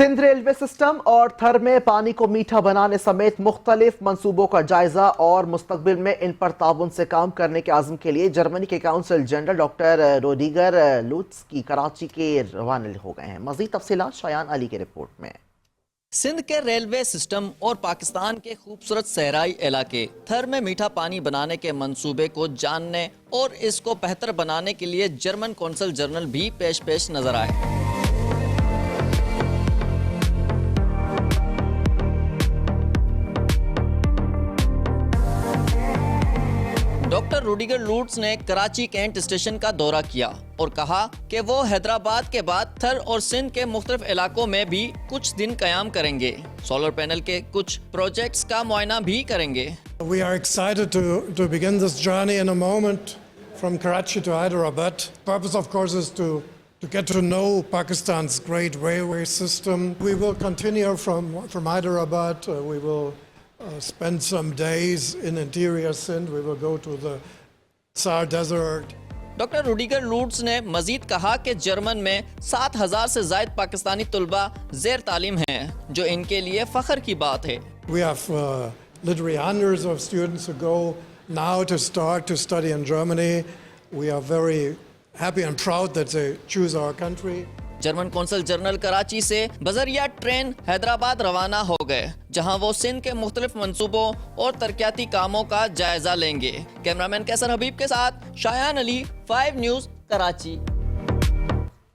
Sindh railway system और थर में पानी को मीठा बनाने समेत मुख्तलिफ मंसूबों का जायजा और मुस्तकबिल में इन पर ताउन से काम करने के आज़म के लिए जर्मनी के काउंसिल जनरल डॉक्टर रोडिगर लुट्ज की कराची के रवाना हो गए हैं। मजीद तफसीलात शायान अली की रिपोर्ट में। सिंध के रेलवे सिस्टम और पाकिस्तान के खूबसूरत सहराई इलाके थर में मीठा पानी बनाने के मंसूबे को जानने और इसको बेहतर बनाने के लिए जर्मन कौंसल जनरल भी पेश नजर आए। डॉक्टर रोडिगर लुट्ज ने कराची कैंट स्टेशन का दौरा किया और कहा कि वो हैदराबाद के बाद थर और सिंध के मुख्तलिफ इलाकों में भी कुछ दिन कयाम करेंगे। सोलर पैनल के कुछ प्रोजेक्ट्स का मुआयना भी करेंगे। We are excited to begin this journey in a moment from Karachi to Hyderabad. The purpose, of course, is to get to know Pakistan's great railway system. We will continue from Hyderabad. We will spend some days in interior Sindh. We will go to the Sar Desert. Doctor Roediger Lutz ने मजीद कहा कि German में 7,000 से ज्यादा पाकिस्तानी तुलबा ज़ेर तालीम हैं, जो इनके लिए फख्र की बात है। We have literally hundreds of students who go now to start to study in Germany. We are very happy and proud that they choose our country. German consul general Karachi से बजरिया ट्रेन हैदराबाद रवाना हो गए, जहां वो सिंध के मुख्तलिफ मंसूबों और तरक्याती कामों का जायजा लेंगे। कैमरामैन कैसर हबीब के साथ शायान अली, 5 न्यूज़, कराची।